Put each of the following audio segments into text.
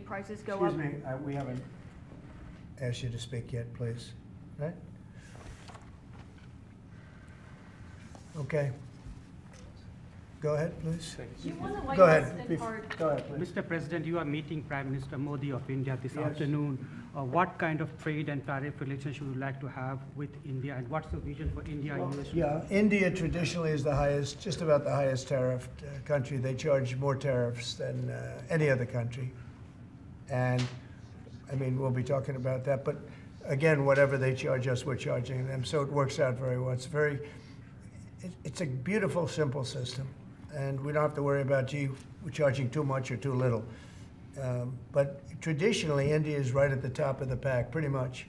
Prices go up. Excuse me, we haven't asked you to speak yet, please, right? Okay. Go ahead, please. You won the White Go House ahead. in part. Go ahead, please. Mr. President, you are meeting Prime Minister Modi of India this Yes. afternoon. What kind of trade and tariff relations would you like to have with India, and what's the vision for India and US? Yeah, India traditionally is the highest, just about the highest tariffed country. They charge more tariffs than any other country. And, I mean, we'll be talking about that. But again, whatever they charge us, we're charging them. So it works out very well. It's a beautiful, simple system. And we don't have to worry about, gee, we're charging too much or too little. But traditionally, India is right at the top of the pack, pretty much.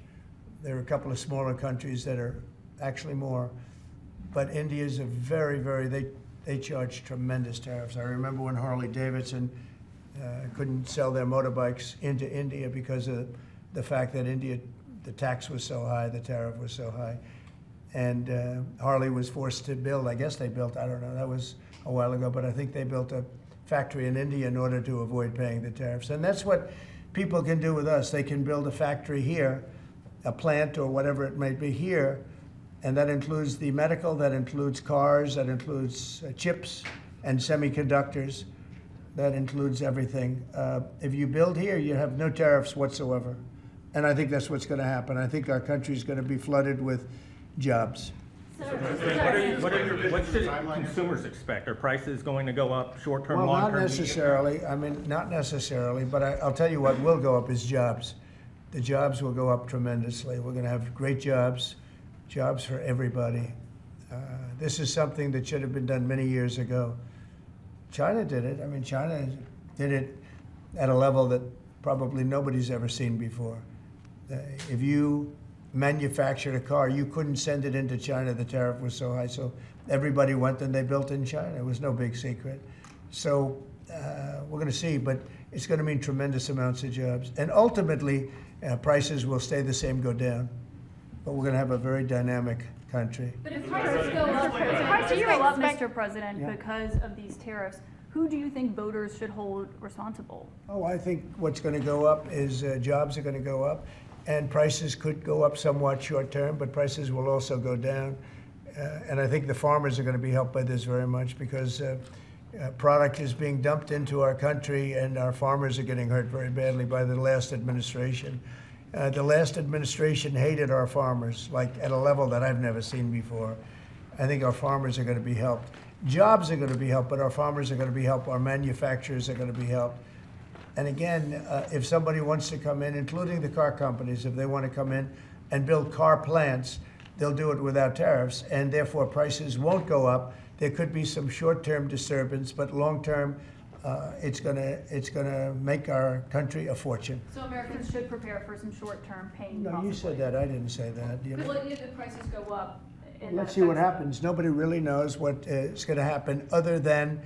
There are a couple of smaller countries that are actually more. But India is a they charge tremendous tariffs. I remember when Harley Davidson couldn't sell their motorbikes into India because of the fact that India, the tax was so high, the tariff was so high. And Harley was forced to build, I guess they built, I don't know, that was a while ago, but I think they built a factory in India in order to avoid paying the tariffs. And that's what people can do with us. They can build a factory here, a plant or whatever it might be here, and that includes the medical, that includes cars, that includes chips and semiconductors, that includes everything. If you build here, you have no tariffs whatsoever. And I think that's what's going to happen. I think our country is going to be flooded with jobs. What should consumers expect? Are prices going to go up short-term, Well, long-term? not necessarily. I mean, not necessarily, but I'll tell you what will go up is jobs. The jobs will go up tremendously. We're going to have great jobs, jobs for everybody. This is something that should have been done many years ago. China did it. I mean, China did it at a level that probably nobody's ever seen before. If you manufactured a car, you couldn't send it into China. The tariff was so high. So everybody went and they built in China. It was no big secret. So we're going to see, but it's going to mean tremendous amounts of jobs. And ultimately, prices will stay the same, go down. But we're going to have a very dynamic country. But if prices go up, Mr. President, because of these tariffs, who do you think voters should hold responsible? Oh, I think what's going to go up is jobs are going to go up. And prices could go up somewhat short term, but prices will also go down. And I think the farmers are going to be helped by this very much because product is being dumped into our country and our farmers are getting hurt very badly by the last administration. The last administration hated our farmers, like at a level that I've never seen before. I think our farmers are going to be helped. Jobs are going to be helped, but our farmers are going to be helped. Our manufacturers are going to be helped. And again, if somebody wants to come in, including the car companies, if they want to come in and build car plants, they'll do it without tariffs, and therefore prices won't go up. There could be some short-term disturbance, but long-term, it's gonna make our country a fortune. So Americans should prepare for some short-term pain. No, you said that. I didn't say that. You know? Well, if the prices go up. Let's see what happens. Nobody really knows what is going to happen, other than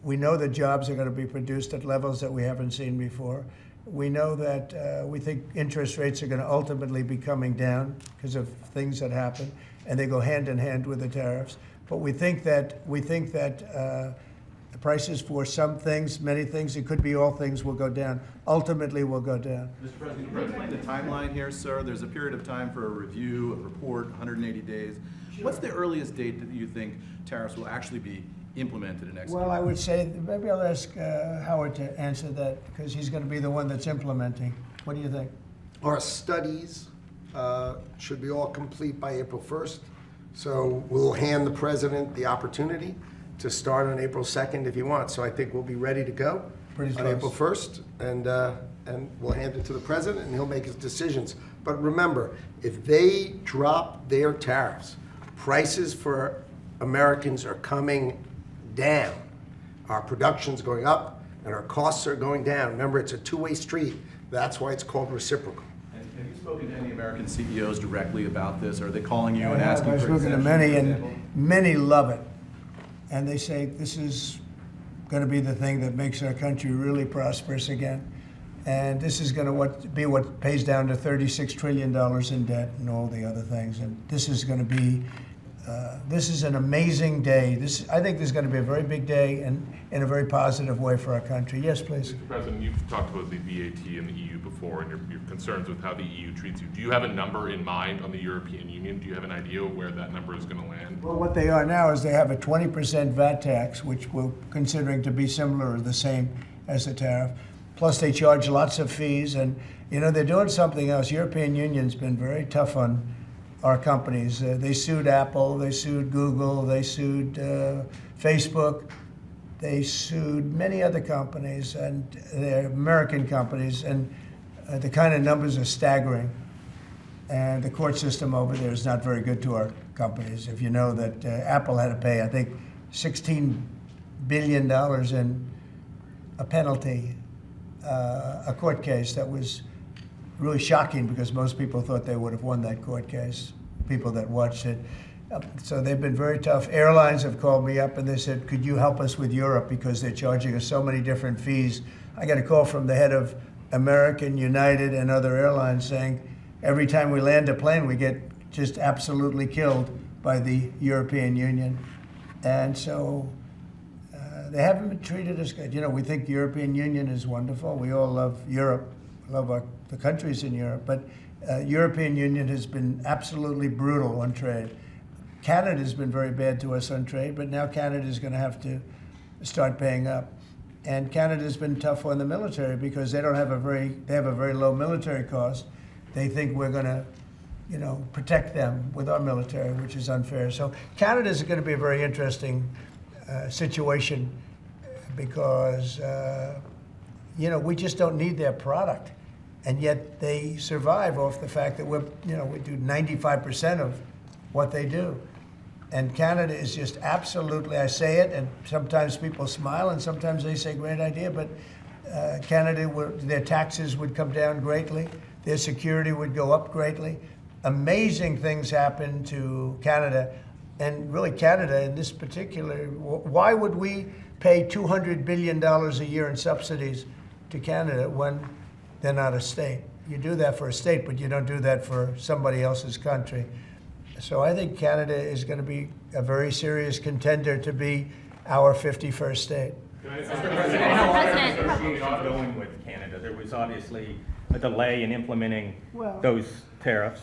we know that jobs are going to be produced at levels that we haven't seen before. We know that we think interest rates are going to ultimately be coming down because of things that happen, and they go hand in hand with the tariffs. But we think that the prices for some things, many things, it could be all things, will go down. Ultimately, will go down. Mr. President, can you explain the timeline here, sir? There's a period of time for a review, a report, 180 days. Sure. What's the earliest date that you think tariffs will actually be implemented and executed? Well, I would say, maybe I'll ask Howard to answer that, because he's going to be the one that's implementing. What do you think? Our studies should be all complete by April 1st. So we'll hand the president the opportunity to start on April 2nd if he wants. So I think we'll be ready to go on April 1st, and we'll hand it to the president, and he'll make his decisions. But remember, if they drop their tariffs, prices for Americans are coming down. Our production's going up, and our costs are going down. Remember, it's a two-way street. That's why it's called reciprocal. And have you spoken to any American CEOs directly about this? Are they calling you and asking for I've spoken to many, and many love it. And they say this is going to be the thing that makes our country really prosperous again. And this is going to be what pays down to $36 trillion in debt and all the other things. And this is going to be This is an amazing day. I think this is going to be a very big day and in a very positive way for our country. Yes, please. Mr. President, you've talked about the VAT and the EU before and your concerns with how the EU treats you. Do you have a number in mind on the European Union? Do you have an idea where that number is going to land? Well, what they are now is they have a 20% VAT tax, which we're considering to be similar or the same as the tariff. Plus, they charge lots of fees. And, you know, they're doing something else. European Union's been very tough on our companies. They sued Apple, they sued Google, they sued Facebook, they sued many other companies, and they're American companies, and the kind of numbers are staggering. And the court system over there is not very good to our companies. If you know that Apple had to pay, I think, $16 billion in a penalty, a court case that was really shocking because most people thought they would have won that court case, people that watched it. So they've been very tough. Airlines have called me up and they said, could you help us with Europe because they're charging us so many different fees. I got a call from the head of American, United, and other airlines saying every time we land a plane, we get just absolutely killed by the European Union. And so they haven't been treated as good. You know, we think the European Union is wonderful. We all love Europe, love the countries in Europe, but European Union has been absolutely brutal on trade. Canada's been very bad to us on trade, but now Canada's going to have to start paying up. And Canada's been tough on the military because they have a very low military cost. They think we're going to, you know, protect them with our military, which is unfair. So Canada's going to be a very interesting situation because, you know, we just don't need their product. And yet they survive off the fact that we do 95% of what they do. And Canada is just absolutely, I say it, and sometimes people smile and sometimes they say great idea, but Canada, their taxes would come down greatly, their security would go up greatly. Amazing things happen to Canada, and really Canada in this particular, why would we pay $200 billion a year in subsidies to Canada when they're not a state? You do that for a state, but you don't do that for somebody else's country. So I think Canada is going to be a very serious contender to be our 51st state. How are negotiations going with Canada? There was obviously a delay in implementing those tariffs.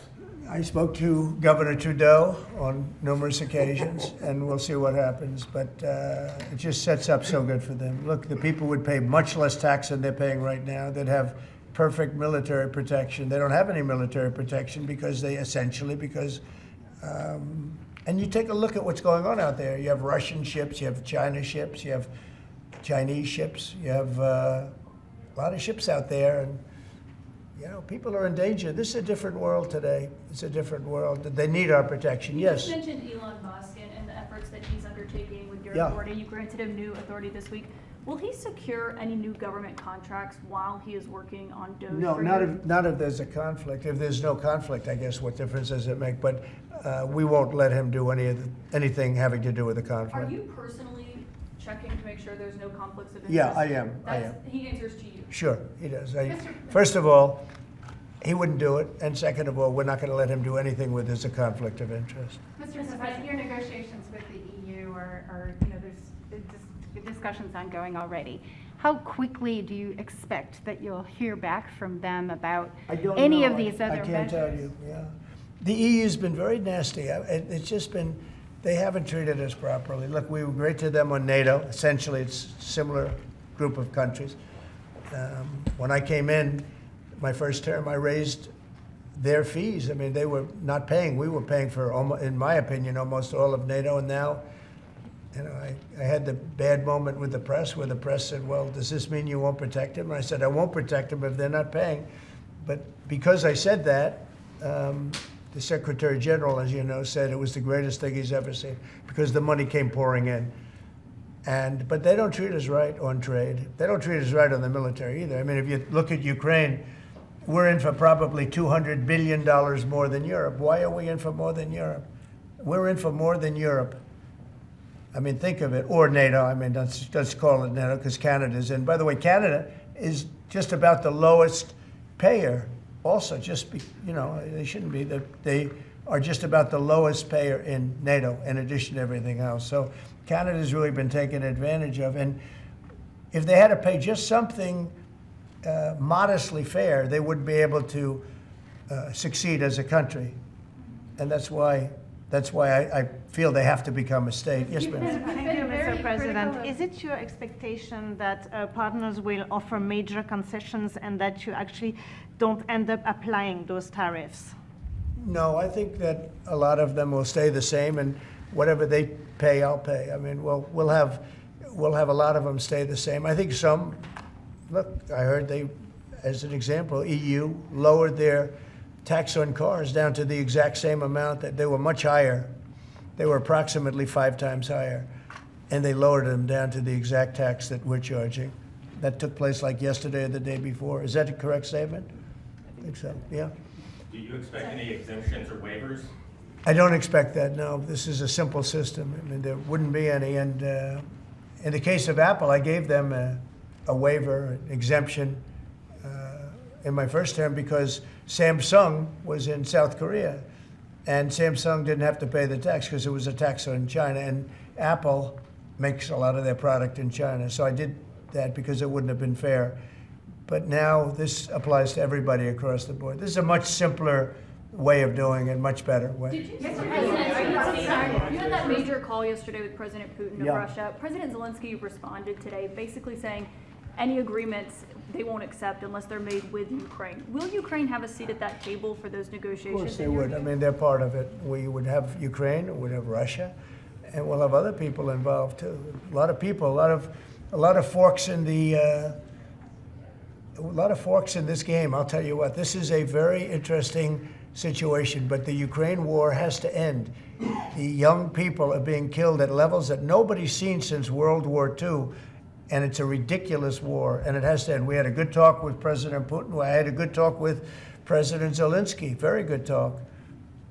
I spoke to Governor Trudeau on numerous occasions, and we'll see what happens. But it just sets up so good for them. Look, the people would pay much less tax than they're paying right now. They'd have perfect military protection. They don't have any military protection because and you take a look at what's going on out there. You have Russian ships, you have China ships, you have Chinese ships, you have a lot of ships out there, and you know, people are in danger. This is a different world today. It's a different world. They need our protection. Yes. You just mentioned Elon Musk and the efforts that he's undertaking with your Yeah. authority. You granted him new authority this week. Will he secure any new government contracts while he is working on DOGE? No, for not you? if there's a conflict. If there's no conflict, I guess what difference does it make? But we won't let him do anything having to do with the conflict. Are you personally checking to make sure there's no conflicts of interest? Yeah, I am. He answers to you. Sure, he does. First of all, he wouldn't do it, and second of all, we're not going to let him do anything where there's a conflict of interest. Mr. President, your negotiations with the EU are there's discussions ongoing already. How quickly do you expect that you'll hear back from them about any of these other measures? I can't tell you, yeah. The EU's been very nasty. It's just been, they haven't treated us properly. Look, we were great to them on NATO. Essentially, it's a similar group of countries. When I came in, my first term, I raised their fees. I mean, they were not paying. We were paying for, in my opinion, almost all of NATO. And now, you know, I had the bad moment with the press where the press said, well, does this mean you won't protect them? And I said, I won't protect them if they're not paying. But because I said that, the Secretary General, as you know, said it was the greatest thing he's ever seen because the money came pouring in. But they don't treat us right on trade. They don't treat us right on the military either. I mean, if you look at Ukraine, we're in for probably $200 billion more than Europe. Why are we in for more than Europe? We're in for more than Europe. I mean, think of it, or NATO. I mean, let's call it NATO because Canada's in. By the way, Canada is just about the lowest payer also, you know, they shouldn't be. are just about the lowest payer in NATO, in addition to everything else. So Canada's really been taken advantage of. And if they had to pay just something modestly fair, they wouldn't be able to succeed as a country. And that's why I feel they have to become a state. Yes, ma'am. Thank you, Mr. President. Is it your expectation that partners will offer major concessions and that you actually don't end up applying those tariffs? No, I think that a lot of them will stay the same, and whatever they pay, I'll pay. I mean, we'll have a lot of them stay the same. I think some. Look, I heard they, as an example, EU lowered their tax on cars down to the exact same amount that they were much higher. They were approximately 5 times higher, and they lowered them down to the exact tax that we're charging. That took place like yesterday or the day before. Is that a correct statement? I think so, yeah. Do you expect any exemptions or waivers? I don't expect that, no. This is a simple system. I mean, there wouldn't be any. And in the case of Apple, I gave them a waiver, an exemption in my first term because Samsung was in South Korea. And Samsung didn't have to pay the tax because it was a tax on China. And Apple makes a lot of their product in China. So I did that because it wouldn't have been fair. But now this applies to everybody across the board. This is a much simpler way of doing it, much better way. Did you, Mr. President, you had that major call yesterday with President Putin of Russia. President Zelensky responded today basically saying any agreements they won't accept unless they're made with Ukraine. Will Ukraine have a seat at that table for those negotiations? Of course they would. I mean, they're part of it. We would have Ukraine, we would have Russia, and we'll have other people involved too. A lot of people, a lot of forks in the a lot of forks in this game. I'll tell you what, this is a very interesting situation, but the Ukraine war has to end. The young people are being killed at levels that nobody's seen since World War II, and it's a ridiculous war, and it has to end. We had a good talk with President Putin. I had a good talk with President Zelensky, very good talk.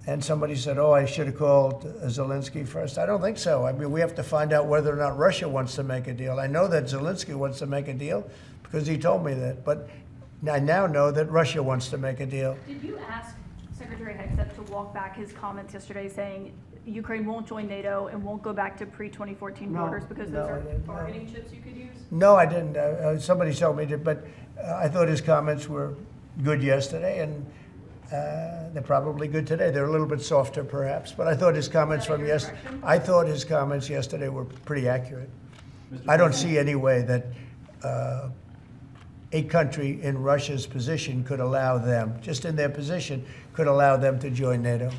And somebody said, oh, I should have called Zelensky first. I don't think so. I mean, we have to find out whether or not Russia wants to make a deal. I know that Zelensky wants to make a deal because he told me that, but I now know that Russia wants to make a deal. Did you ask Secretary Hegseth to walk back his comments yesterday saying Ukraine won't join NATO and won't go back to pre-2014 borders because those are bargaining chips you could use? No, I didn't. Somebody told me to, but I thought his comments were good yesterday, and they're probably good today. They're a little bit softer, perhaps, but I thought his comments from yesterday. I thought his comments yesterday were pretty accurate. I don't see any way that a country in Russia's position could allow them, just in their position, could allow them to join NATO.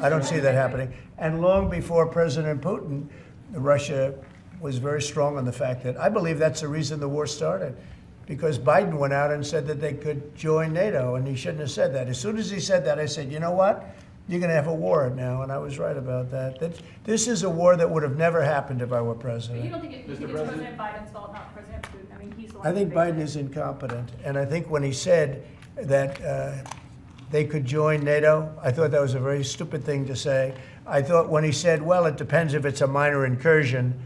I don't see that happening. And long before President Putin, Russia was very strong on the fact that I believe that's the reason the war started. Because Biden went out and said that they could join NATO, and he shouldn't have said that. As soon as he said that, I said, you know what? You're going to have a war now, and I was right about that. This is a war that would have never happened if I were president. But you don't think it's President Biden's fault, not President Putin? I mean, he's the one. I think Biden is incompetent, and I think when he said that they could join NATO, I thought that was a very stupid thing to say. I thought when he said, well, it depends if it's a minor incursion.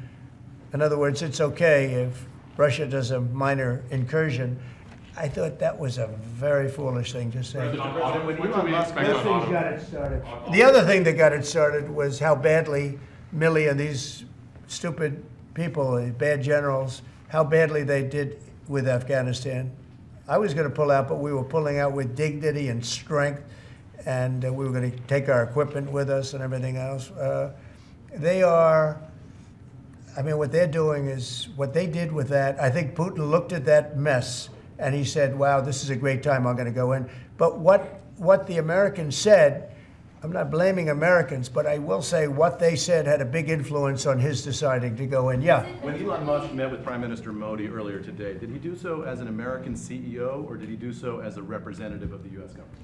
In other words, it's okay if Russia does a minor incursion. I thought that was a very foolish thing to say. When do we expect on Got it started. The other thing that got it started was how badly Milley and these stupid people, the bad generals, how badly they did with Afghanistan. I was going to pull out, but we were pulling out with dignity and strength, and we were going to take our equipment with us and everything else. They are, I mean, what they're doing is, what they did with that, I think Putin looked at that mess and he said, wow, this is a great time, I'm going to go in. But what the Americans said, I'm not blaming Americans, but I will say what they said had a big influence on his deciding to go in. Yeah. When Elon Musk met with Prime Minister Modi earlier today, did he do so as an American CEO or did he do so as a representative of the U.S. government?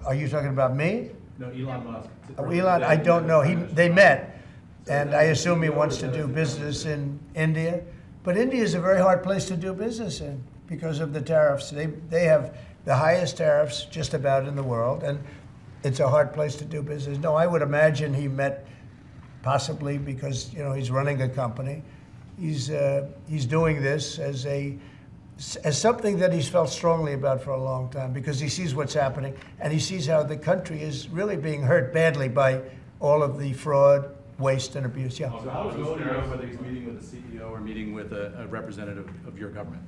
Are you talking about me? No, Elon Musk. Elon, I don't know. They met, and I assume he wants to do business in India. But India is a very hard place to do business in because of the tariffs. They have the highest tariffs just about in the world, and it's a hard place to do business. No, I would imagine he met possibly because, you know, he's running a company. He's doing this as a as something that he's felt strongly about for a long time, because he sees what's happening and he sees how the country is really being hurt badly by all of the fraud, waste, and abuse. Yeah. So how do you know whether he's meeting with the CEO or meeting with a representative of your government?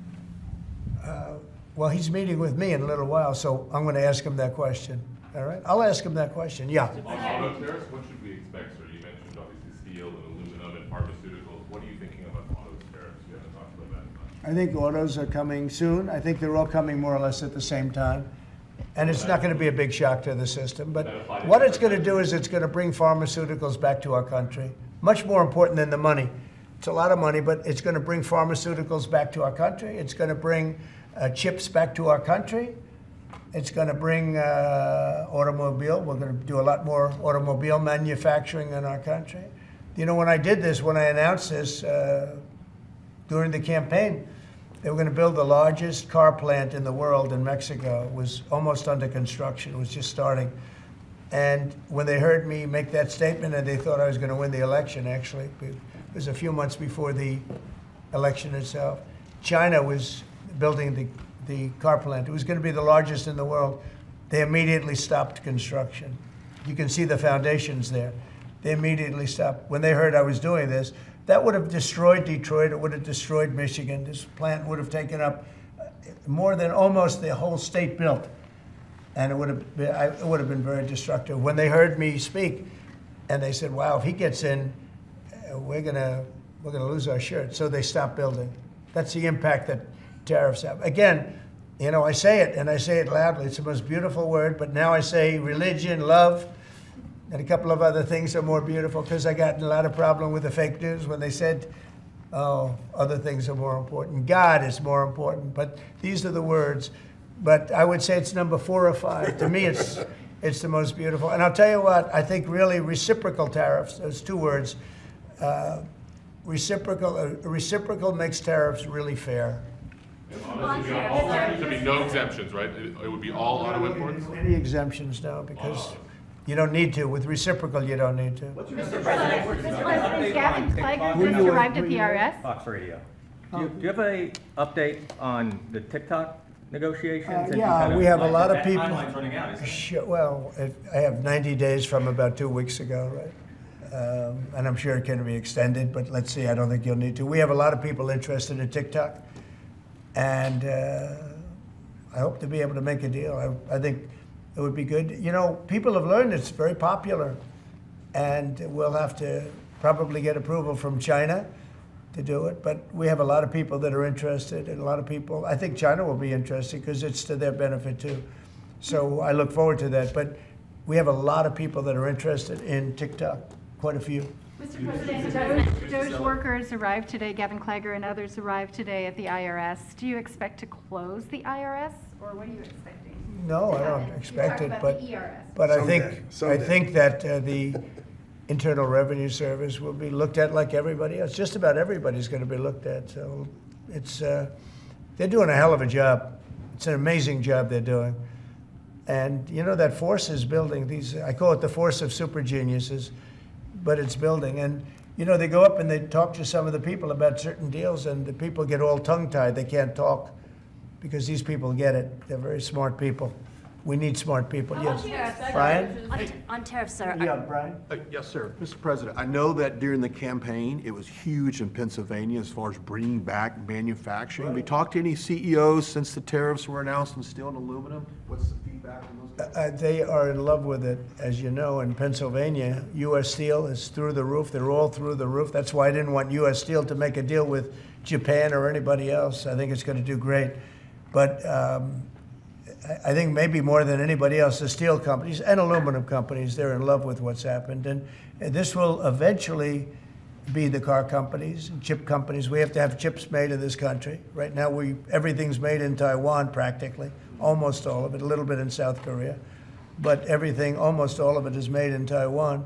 Well, he's meeting with me in a little while, so I'm going to ask him that question. All right? I'll ask him that question. Yeah. On auto tariffs, what should we expect, sir? You mentioned obviously steel and aluminum and pharmaceuticals. What are you thinking about auto tariffs? We haven't talked about that much. I think autos are coming soon. I think they're all coming more or less at the same time. And it's not going to be a big shock to the system. But what it's going to do is it's going to bring pharmaceuticals back to our country. Much more important than the money. It's a lot of money, but it's going to bring pharmaceuticals back to our country. It's going to bring chips back to our country. It's going to bring automobile. We're going to do a lot more automobile manufacturing in our country. You know, when I did this, when I announced this during the campaign, they were going to build the largest car plant in the world in Mexico. It was almost under construction. It was just starting. And when they heard me make that statement, and they thought I was going to win the election, actually, it was a few months before the election itself, China was building the car plant. It was going to be the largest in the world. They immediately stopped construction. You can see the foundations there. They immediately stopped. When they heard I was doing this, that would have destroyed Detroit. It would have destroyed Michigan. This plant would have taken up more than almost the whole state built. And it would have been very destructive. When they heard me speak, and they said, wow, if he gets in, we're gonna lose our shirt. So they stopped building. That's the impact that tariffs have. Again, you know, I say it, and I say it loudly. It's the most beautiful word, but now I say religion, love, and a couple of other things are more beautiful, because I got in a lot of problem with the fake news when they said, oh, other things are more important. God is more important, but these are the words. But I would say it's number 4 or 5. To me, it's the most beautiful. And I'll tell you what, I think really reciprocal tariffs, those 2 words, reciprocal makes tariffs really fair. There'd be no exemptions, right? It would be all auto imports? Any exemptions now, because you don't need to. With reciprocal, you don't need to. Mr. President, is Gavin Klager just arrived at the IRS? Fox Radio. Do you have a update on the TikTok negotiations? Yeah, we have a lot of people. Timeline's running out, isn't it? Sure, well, I have 90 days from about 2 weeks ago, right? And I'm sure it can be extended, but let's see, I don't think you'll need to. We have a lot of people interested in TikTok, and I hope to be able to make a deal. I think it would be good. You know, people have learned it's very popular, and we'll have to probably get approval from China to do it, but we have a lot of people that are interested, and a lot of people, I think China will be interested because it's to their benefit too. So I look forward to that, but we have a lot of people that are interested in TikTok, quite a few. Mr. President, Doge workers arrived today, Gavin Klager and others arrived today at the IRS. Do you expect to close the IRS, or what are you expecting? No, I don't expect it, but Someday. I think that the Internal Revenue Service will be looked at like everybody else. Just about everybody's going to be looked at. So it's they're doing a hell of a job. It's an amazing job they're doing. And you know, that force is building. These, I call it the force of super geniuses, but it's building. And you know, they go up and they talk to some of the people about certain deals, and the people get all tongue-tied. They can't talk because these people get it. They're very smart people. We need smart people. Yes, Brian? On tariffs, sir. Yeah, Brian? Yes, sir. Mr. President, I know that during the campaign, it was huge in Pennsylvania as far as bringing back manufacturing. Have you talked to any CEOs since the tariffs were announced on steel and aluminum? What's the feedback from those guys? They are in love with it. As you know, in Pennsylvania, U.S. Steel is through the roof. They're all through the roof. That's why I didn't want U.S. Steel to make a deal with Japan or anybody else. I think it's going to do great. But I think maybe more than anybody else, the steel companies and aluminum companies, they're in love with what's happened. And this will eventually be the car companies and chip companies. We have to have chips made in this country. Right now, everything's made in Taiwan practically, almost all of it, a little bit in South Korea. But everything, almost all of it is made in Taiwan.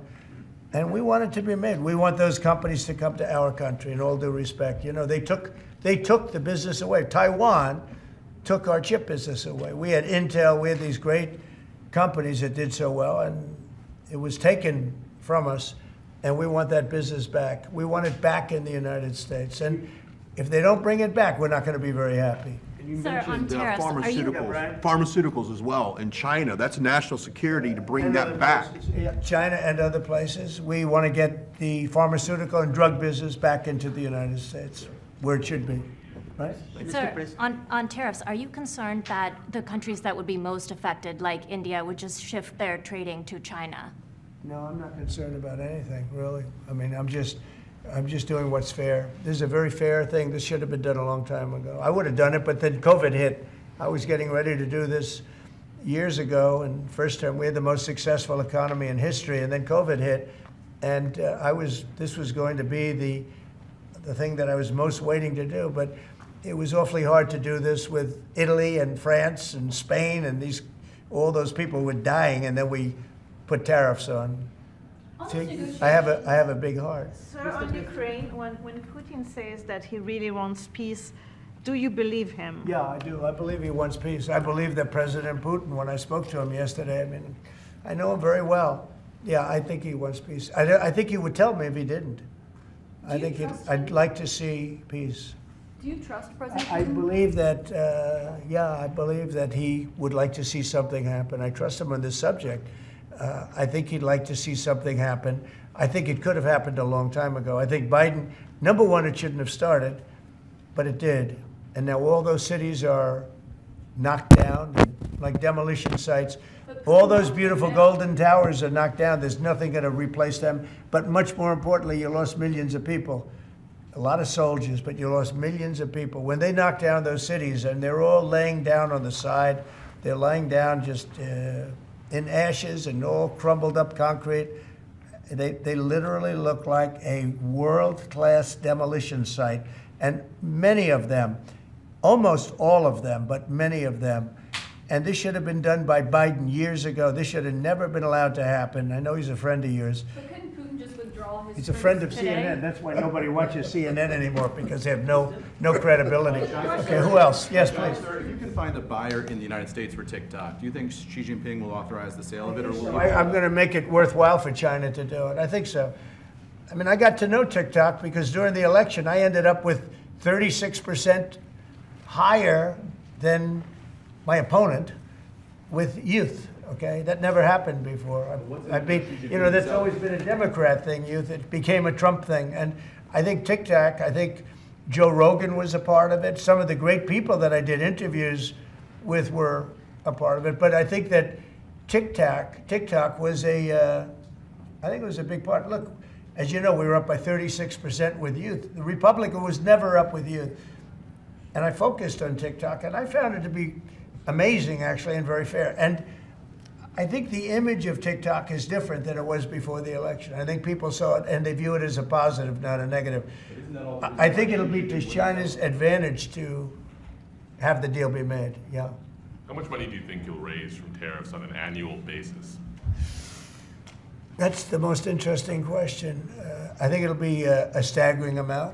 And we want it to be made. We want those companies to come to our country, in all due respect. You know, they took the business away. Taiwan took our chip business away. We had Intel, we had these great companies that did so well, and it was taken from us, and we want that business back. We want it back in the United States. And if they don't bring it back, we're not going to be very happy. You Sir, on mentioned tariffs, are you- pharmaceuticals as well in China. That's national security to bring And that other back. places. Yeah, China and other places. We want to get the pharmaceutical and drug business back into the United States, where it should be, right? Sir, on tariffs, are you concerned that the countries that would be most affected, like India, would just shift their trading to China? No, I'm not concerned about anything, really. I mean, I'm just doing what's fair. This is a very fair thing. This should have been done a long time ago. I would have done it, but then COVID hit. I was getting ready to do this years ago, and first term we had the most successful economy in history, and then COVID hit, and this was going to be the thing that I was most waiting to do, but it was awfully hard to do this with Italy and France and Spain and all those people were dying, and then we put tariffs on. See, I have a big heart. Sir, on Ukraine, when Putin says that he really wants peace, do you believe him? Yeah, I do. I believe he wants peace. I believe that President Putin, when I spoke to him yesterday, I mean, I know him very well. Yeah, I think he wants peace. I think he would tell me if he didn't. I'd like to see peace. Do you trust President I Putin? believe that, I believe that he would like to see something happen. I trust him on this subject. I think he'd like to see something happen. I think it could have happened a long time ago. I think Biden, number one, it shouldn't have started, but it did. And now all those cities are knocked down, like demolition sites. All those beautiful golden towers are knocked down. There's nothing going to replace them. But much more importantly, you lost millions of people. A lot of soldiers, but you lost millions of people. When they knocked down those cities, and they're all laying down on the side, they're lying down just in ashes and all crumbled up concrete. They literally look like a world-class demolition site. And many of them, almost all of them, but many of them, and this should have been done by Biden years ago. This should have never been allowed to happen. I know he's a friend of yours. But couldn't Putin just withdraw his He's a friend of troops today? CNN. That's why nobody watches CNN anymore, because they have no credibility. Okay, who else? Yes, please. Sir, if you can find a buyer in the United States for TikTok, do you think Xi Jinping will authorize the sale of it, or will I'm going to make it worthwhile for China to do it. I think so. I mean, I got to know TikTok because during the election, I ended up with 36% higher than my opponent with youth. Okay, that never happened before. I mean, that's always been a Democrat thing, youth. It became a Trump thing. And I think TikTok, I think Joe Rogan was a part of it. Some of the great people that I did interviews with were a part of it. But I think that TikTok was I think it was a big part. Look, as you know, we were up by 36% with youth. The Republican was never up with youth. And I focused on TikTok, and I found it to be amazing, actually, and very fair. And I think the image of TikTok is different than it was before the election. I think people saw it, and they view it as a positive, not a negative. I think it'll be to China's advantage to have the deal be made, yeah. How much money do you think you'll raise from tariffs on an annual basis? That's the most interesting question. I think it'll be a staggering amount.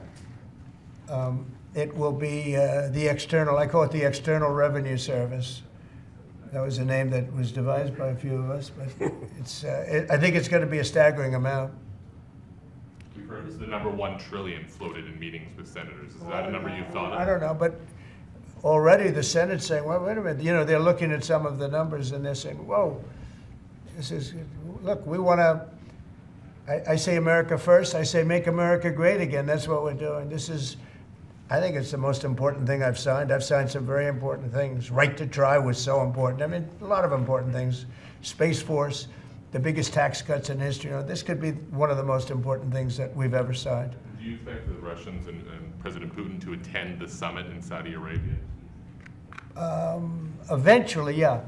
It will be the external, I call it the External Revenue Service. That was a name that was devised by a few of us, but I think it's going to be a staggering amount. We've heard the number 1 trillion floated in meetings with senators. Is that a number you've thought of? I don't know, but already the Senate's saying, well, wait a minute, they're looking at some of the numbers and they're saying, whoa, look, we want to, I say America first, I say make America great again. That's what we're doing. I think it's the most important thing I've signed. I've signed some very important things. Right to try was so important. I mean, a lot of important things. Space Force, the biggest tax cuts in history. This could be one of the most important things that we've ever signed. Do you expect the Russians and President Putin to attend the summit in Saudi Arabia? Eventually, yeah.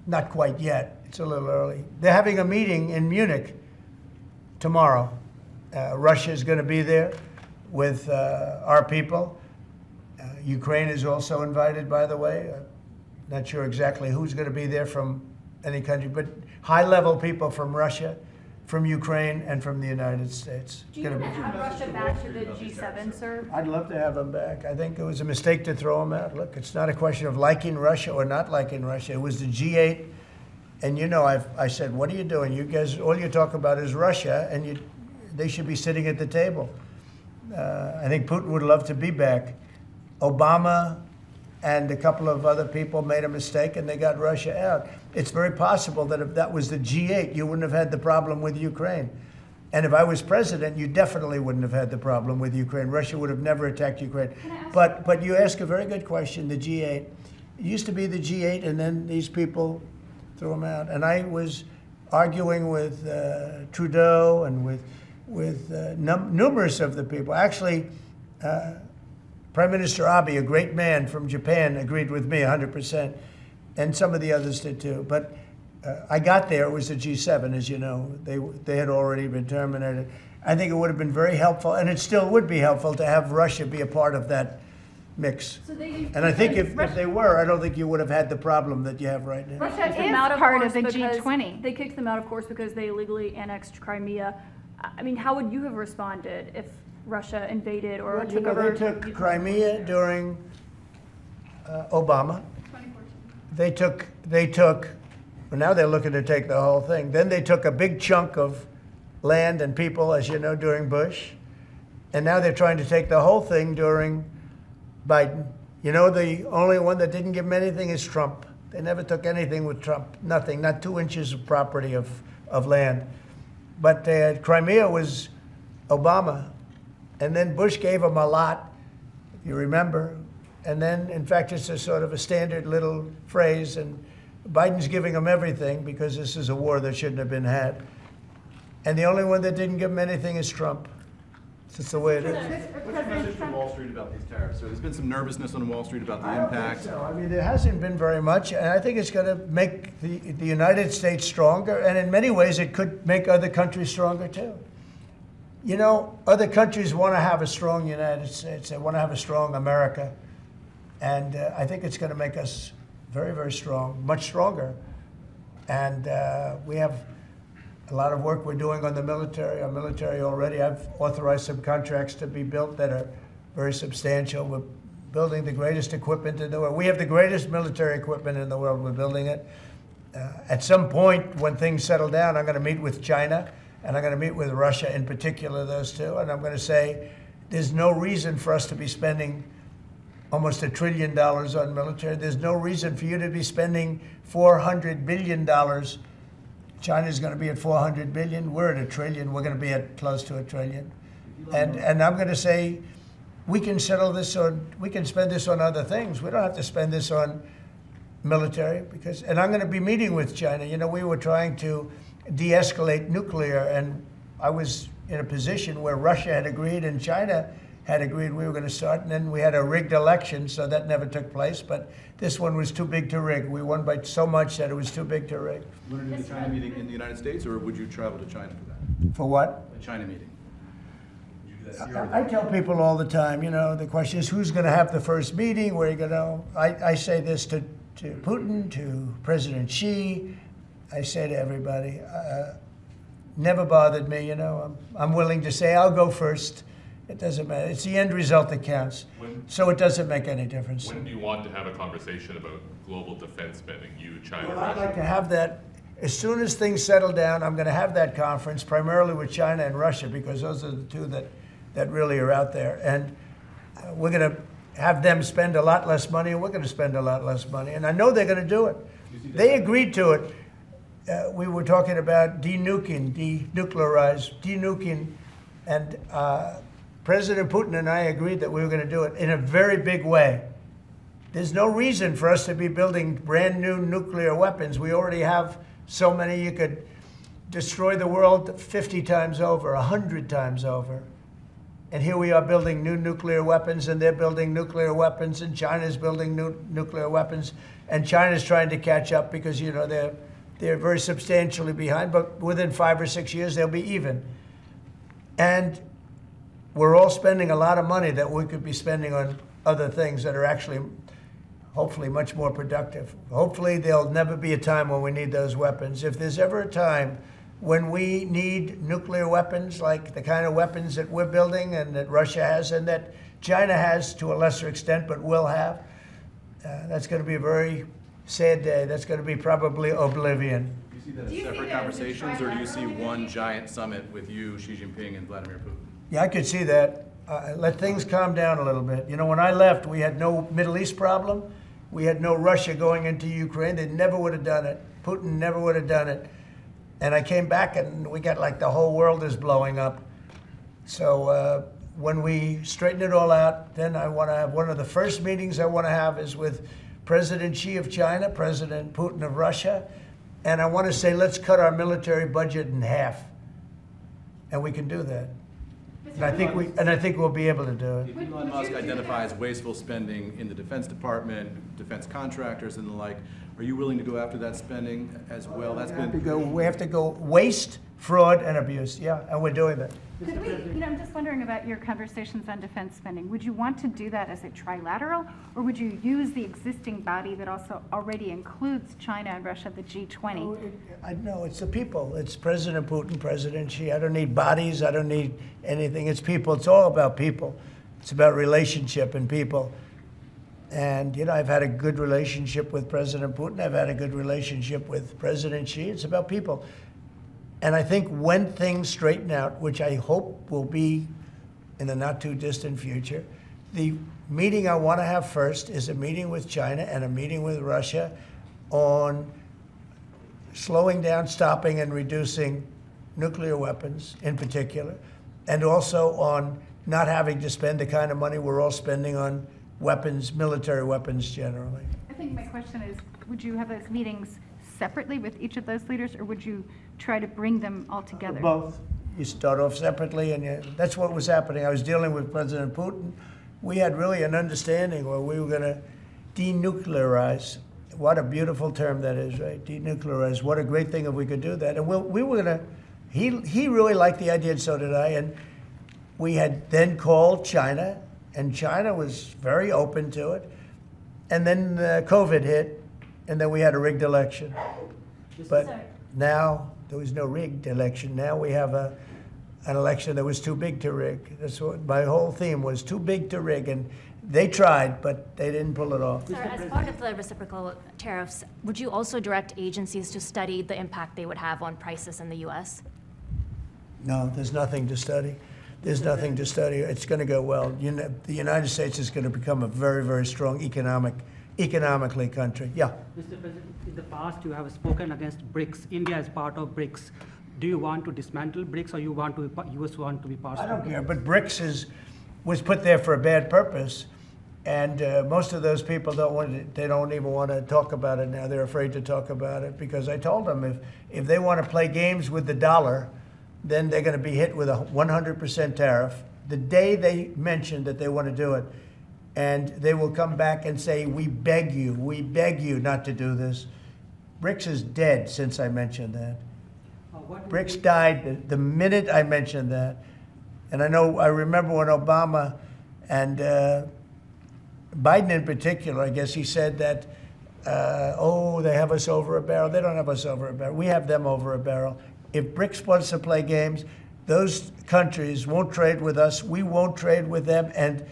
Not quite yet. It's a little early. They're having a meeting in Munich tomorrow. Russia is going to be there with our people. Ukraine is also invited, by the way. Not sure exactly who's going to be there from any country, but high-level people from Russia, from Ukraine, and from the United States. Do you want to add Russia back to the G7, sir? I'd love to have them back. I think it was a mistake to throw them out. Look, it's not a question of liking Russia or not liking Russia. It was the G8, and I said, what are you doing? You guys, all you talk about is Russia, and they should be sitting at the table. I think Putin would love to be back. Obama and a couple of other people made a mistake and they got Russia out. It's very possible that if that was the G8, you wouldn't have had the problem with Ukraine. And if I was president, you definitely wouldn't have had the problem with Ukraine. Russia would have never attacked Ukraine. But you ask a very good question, the G8. It used to be the G8, and then these people threw them out. And I was arguing with Trudeau and with numerous of the people. Actually, Prime Minister Abe, a great man from Japan, agreed with me 100%, and some of the others did too. But I got there, it was the G7, as you know. They had already been terminated. I think it would have been very helpful, and it still would be helpful to have Russia be a part of that mix. And I think if they were, I don't think you would have had the problem that you have right now. Russia is part of the G20. They kicked them out, of course, because they illegally annexed Crimea. I mean, how would you have responded if Russia invaded or took over? They took Crimea during Obama. 2014. They took, well, now they're looking to take the whole thing. Then they took a big chunk of land and people, as you know, during Bush. And now they're trying to take the whole thing during Biden. You know, the only one that didn't give them anything is Trump. They never took anything with Trump, nothing, not 2 inches of property of land. But Crimea was Obama. And then Bush gave them a lot, if you remember. And then, in fact, it's a sort of a standard little phrase. And Biden's giving them everything because this is a war that shouldn't have been had. And the only one that didn't give them anything is Trump. It's just the way it is. What's the message from Wall Street about these tariffs? So there's been some nervousness on Wall Street about the impact. I mean, there hasn't been very much, and I think it's going to make the United States stronger, and in many ways it could make other countries stronger too. You know, other countries want to have a strong United States. They want to have a strong America, and I think it's going to make us very, very strong, much stronger. And we have a lot of work we're doing on the military. Our military already, I've authorized some contracts to be built that are very substantial. We're building the greatest equipment in the world. We have the greatest military equipment in the world. We're building it. At some point, when things settle down, I'm going to meet with China, and I'm going to meet with Russia in particular, those two, and I'm going to say, there's no reason for us to be spending almost $1 trillion on military. There's no reason for you to be spending $400 billion. China's going to be at 400 billion. We're at $1 trillion. We're going to be at close to $1 trillion. And I'm going to say, we can settle this on, we can spend this on other things. We don't have to spend this on military because, and I'm going to be meeting with China. You know, we were trying to de-escalate nuclear, and I was in a position where Russia had agreed and China had agreed we were going to start, and then we had a rigged election, so that never took place. But this one was too big to rig. We won by so much that it was too big to rig. You want to do the China meeting in the United States, or would you travel to China for that? For what? The China meeting. Would you do that here or I there? tell people all the time, you know, the question is who's going to have the first meeting, where are you going to, I say this to Putin, to President Xi, I say to everybody, never bothered me, you know, I'm willing to say I'll go first. It doesn't matter. It's the end result that counts. So it doesn't make any difference. When do you want to have a conversation about global defense spending, you, China, Well, Russia? I'd like to have that, as soon as things settle down, I'm going to have that conference, primarily with China and Russia, because those are the two that really are out there. And we're going to have them spend a lot less money, and we're going to spend a lot less money. And I know they're going to do it. They agreed to it. We were talking about denuclearizing, and President Putin and I agreed that we were going to do it in a very big way. There's no reason for us to be building brand new nuclear weapons. We already have so many. You could destroy the world 50 times over, 100 times over. And here we are building new nuclear weapons, and they're building nuclear weapons, and China's building new nuclear weapons, and China's trying to catch up because, you know, they're very substantially behind, but within 5 or 6 years, they'll be even. And we're all spending a lot of money that we could be spending on other things that are actually, hopefully, much more productive. Hopefully, there'll never be a time when we need those weapons. If there's ever a time when we need nuclear weapons, like the kind of weapons that we're building and that Russia has and that China has to a lesser extent, but will have, that's going to be a very sad day. That's going to be probably oblivion. Do you see that as separate conversations, or do you see one giant summit with you, Xi Jinping, and Vladimir Putin? Yeah, I could see that. let things calm down a little bit. You know, when I left, we had no Middle East problem. We had no Russia going into Ukraine. They never would have done it. Putin never would have done it. And I came back and we got like the whole world is blowing up. So when we straighten it all out, then I want to have one of the first meetings I want to have is with President Xi of China, President Putin of Russia. And I want to say, let's cut our military budget in half. And we can do that. And I think we'll be able to do it. If Elon Musk identifies wasteful spending in the Defense Department, defense contractors and the like, are you willing to go after that spending as well? That's been We have to go waste, fraud, and abuse. Yeah, and we're doing that. Could we, I'm just wondering about your conversations on defense spending. Would you want to do that as a trilateral, or would you use the existing body that also already includes China and Russia, the G20? No, it's the people. It's President Putin, President Xi. I don't need bodies. I don't need anything. It's people. It's all about people. It's about relationship and people. And, you know, I've had a good relationship with President Putin. I've had a good relationship with President Xi. It's about people. And I think when things straighten out, which I hope will be in the not too distant future, the meeting I want to have first is a meeting with China and a meeting with Russia on slowing down, stopping, and reducing nuclear weapons in particular, and also on not having to spend the kind of money we're all spending on weapons, military weapons generally. I think my question is, would you have those meetings separately with each of those leaders, or would you try to bring them all together? Both. You start off separately, and that's what was happening. I was dealing with President Putin. We had really an understanding where we were going to denuclearize. What a beautiful term that is, right? Denuclearize. What a great thing if we could do that. And we were going to, he really liked the idea, and so did I. And we had then called China, and China was very open to it. And then COVID hit, and then we had a rigged election. But now there was no rigged election. Now we have an election that was too big to rig. That's what my whole theme was, too big to rig. And they tried, but they didn't pull it off. Sir, as part of the reciprocal tariffs, would you also direct agencies to study the impact they would have on prices in the U.S.? No, there's nothing to study. There's nothing to study. It's going to go well. You know, the United States is going to become a very, very strong economically country. Yeah. Mr. President, in the past you have spoken against BRICS. India is part of BRICS. Do you want to dismantle BRICS, or you want to, US want to be part of it? I don't care, but BRICS was put there for a bad purpose, and most of those people they don't even want to talk about it now. They're afraid to talk about it because I told them if they want to play games with the dollar, then they're going to be hit with a 100% tariff the day they mention that they want to do it. And they will come back and say, we beg you not to do this. BRICS is dead since I mentioned that. BRICS died the minute I mentioned that. And I remember when Obama and Biden in particular, I guess he said that, they have us over a barrel. They don't have us over a barrel. We have them over a barrel. If BRICS wants to play games, those countries won't trade with us. We won't trade with them. And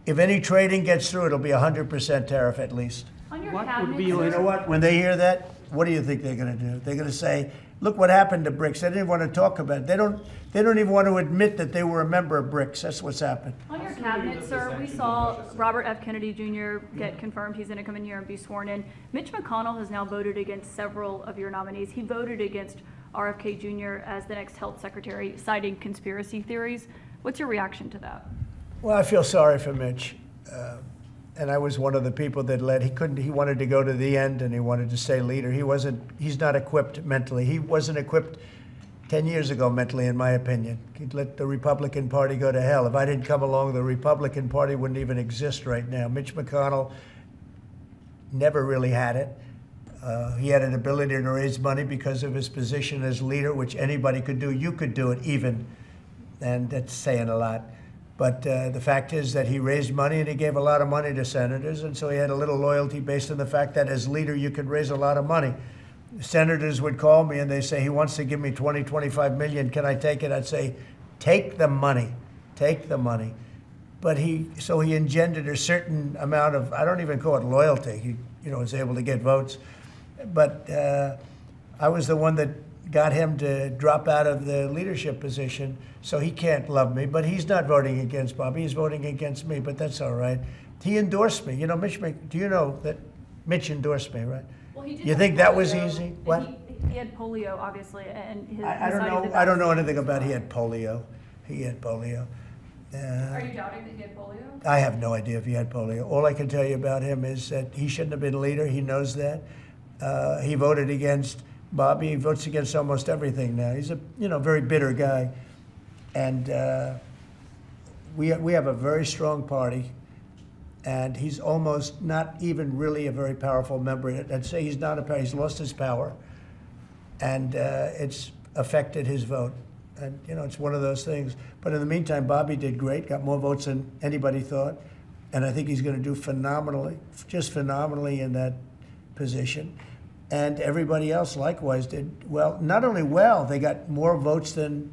if any trading gets through, it'll be 100% tariff at least. On your What cabinet, would be You know what? When they hear that, what do you think they're going to do? They're going to say, look what happened to BRICS. They didn't want to talk about it. They don't even want to admit that they were a member of BRICS. That's what's happened. On your cabinet, sir, we saw Robert F. Kennedy Jr. get confirmed. He's going to come in here and be sworn in. Mitch McConnell has now voted against several of your nominees. He voted against RFK Jr. as the next health secretary, citing conspiracy theories. What's your reaction to that? Well, I feel sorry for Mitch. And I was one of the people that he wanted to go to the end and he wanted to stay leader. He's not equipped mentally. He wasn't equipped 10 years ago mentally, in my opinion. He'd let the Republican Party go to hell. If I didn't come along, the Republican Party wouldn't even exist right now. Mitch McConnell never really had it. He had an ability to raise money because of his position as leader, which anybody could do. You could do it even, and that's saying a lot. But the fact is that he raised money and he gave a lot of money to senators, and so he had a little loyalty based on the fact that as leader you could raise a lot of money. Senators would call me and they say, he wants to give me 20, 25 million, can I take it? I'd say, take the money, take the money. But he engendered a certain amount of, I don't even call it loyalty. He was able to get votes. But I was the one that got him to drop out of the leadership position, so he can't love me. But he's not voting against Bobby, he's voting against me, but that's all right. He endorsed me. You know, do you know that Mitch endorsed me, right? Well, he did You have think that was polio, easy? and What? He had polio, obviously, and his. I don't know. I don't know anything about he had polio. He had polio. Are you doubting that he had polio? I have no idea if he had polio. All I can tell you about him is that he shouldn't have been leader. He knows that. He voted against Bobby. He votes against almost everything now. He's a very bitter guy, and we have a very strong party. And he's almost not even really a very powerful member. I'd say he's not he's lost his power, and it's affected his vote. And it's one of those things. But in the meantime, Bobby did great, got more votes than anybody thought, and I think he's going to do phenomenally, just phenomenally in that position. And everybody else likewise did well. Not only well, they got more votes than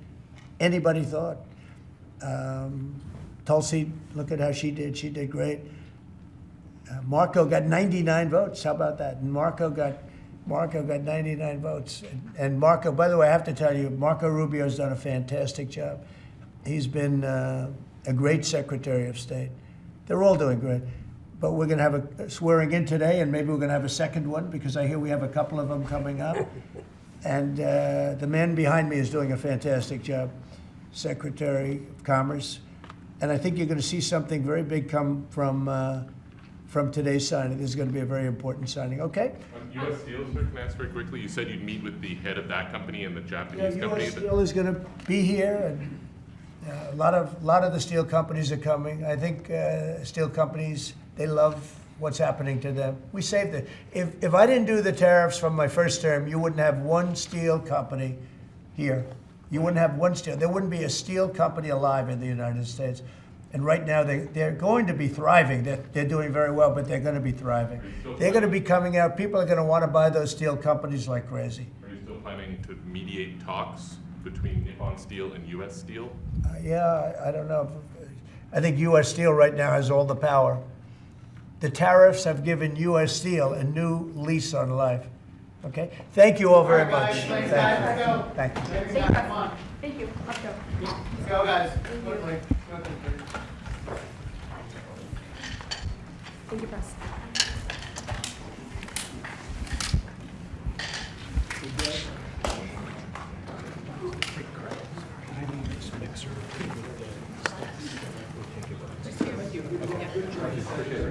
anybody thought. Tulsi, look at how she did. She did great. Marco got 99 votes. How about that? And Marco got 99 votes. And Marco, by the way, I have to tell you, Marco Rubio's done a fantastic job. He's been a great Secretary of State. They're all doing great. But we're going to have a swearing in today, and maybe we're going to have a second one, because I hear we have a couple of them coming up. And the man behind me is doing a fantastic job, Secretary of Commerce. And I think you're going to see something very big come from today's signing. This is going to be a very important signing. Okay? On U.S. Steel, sir, can I ask very quickly? You said you'd meet with the head of that company and the Japanese company. U.S. Steel is going to be here, and a lot of the steel companies are coming. I think steel companies, they love what's happening to them. We saved it. If I didn't do the tariffs from my first term, you wouldn't have one steel company here. You wouldn't have one steel. There wouldn't be a steel company alive in the United States. And right now, they're going to be thriving. They're doing very well, but they're going to be thriving. They're going to be coming out. People are going to want to buy those steel companies like crazy. Are you still planning to mediate talks between Nippon Steel and U.S. Steel? Yeah, I don't know. I think U.S. Steel right now has all the power. The tariffs have given U.S. Steel a new lease on life. Okay? Thank you all very much. Thank you. Thank you. Thank you. Let's go. Let's go, guys. Thank you, Press.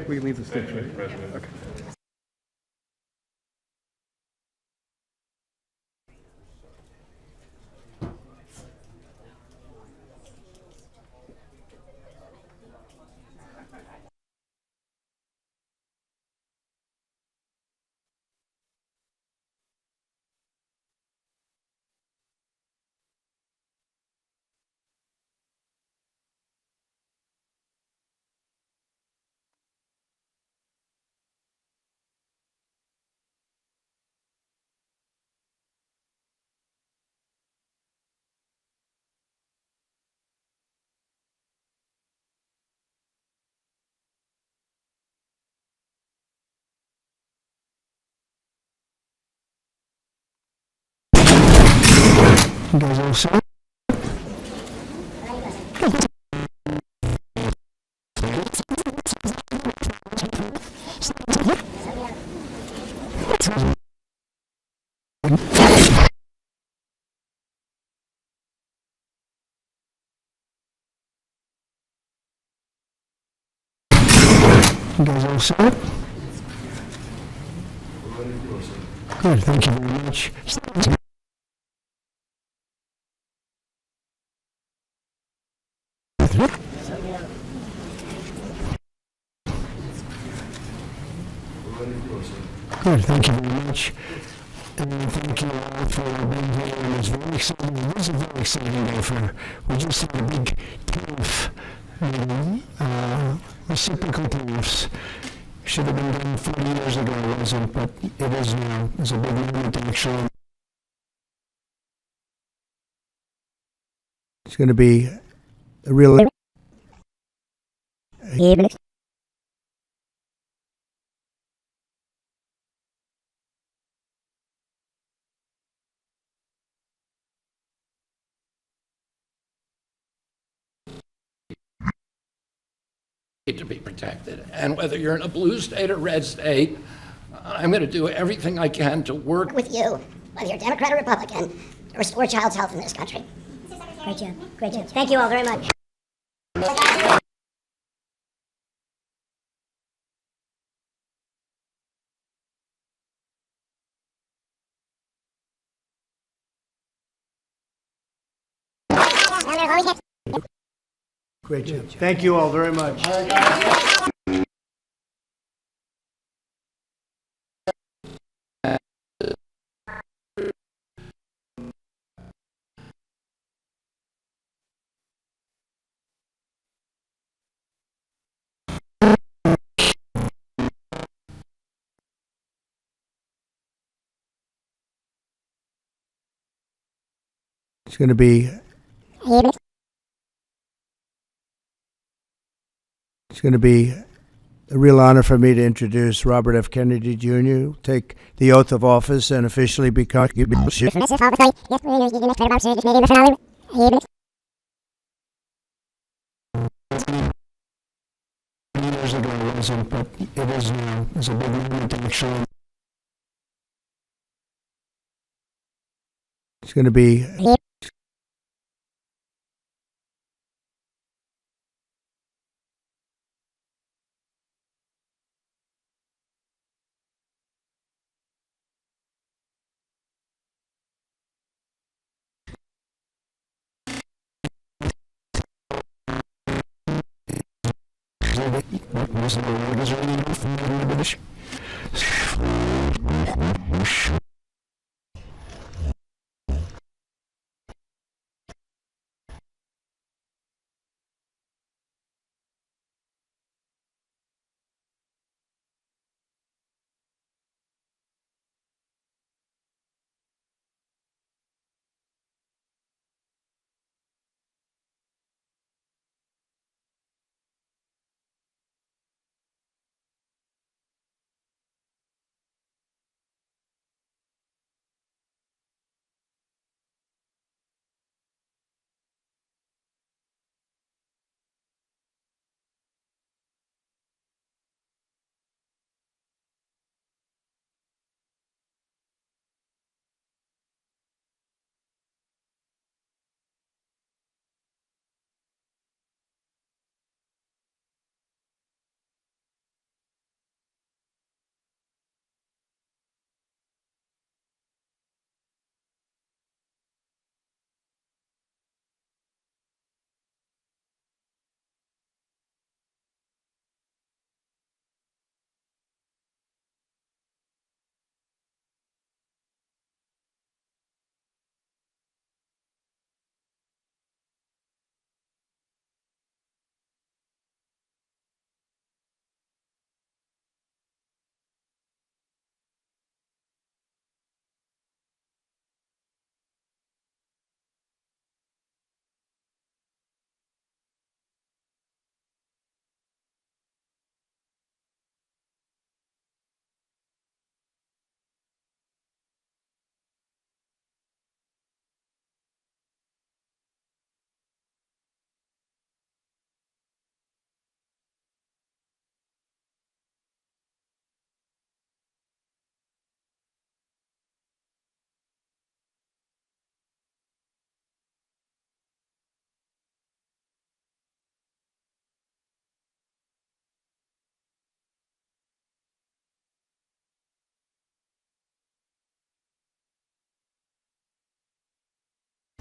We can leave the stage, right? Okay. You guys all set? You guys all set? Good, thank you very much. Good, thank you very much. And thank you all for being here. It was very exciting. It was a very exciting day we just had a big tariff meeting, reciprocal tariffs. Should have been done 40 years ago, it wasn't, but it is now. It's a big moment actually. It's going to be a real to be protected. And whether you're in a blue state or red state, I'm going to do everything I can to work with you, whether you're Democrat or Republican, to restore child's health in this country. Great job. Great job. Thank you all very much. Great job. Thank you all very much. It's going to be a real honor for me to introduce Robert F. Kennedy Jr., take the oath of office and officially become Years ago, it wasn't, but it is now. It's a big moment actually. It's going to be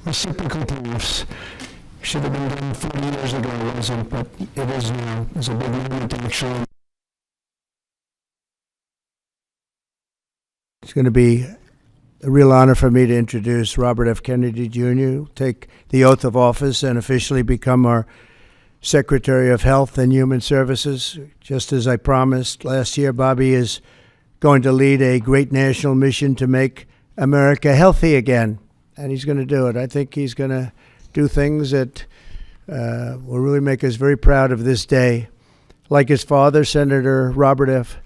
reciprocal tariffs. Should have been done 40 years ago, it wasn't, but it is now. It's a big moment actually. It's going to be a real honor for me to introduce Robert F. Kennedy Jr., take the oath of office and officially become our Secretary of Health and Human Services. Just as I promised last year, Bobby is going to lead a great national mission to make America healthy again, and he's going to do it. I think he's going to do things that will really make us very proud of this day. Like his father, Senator Robert F.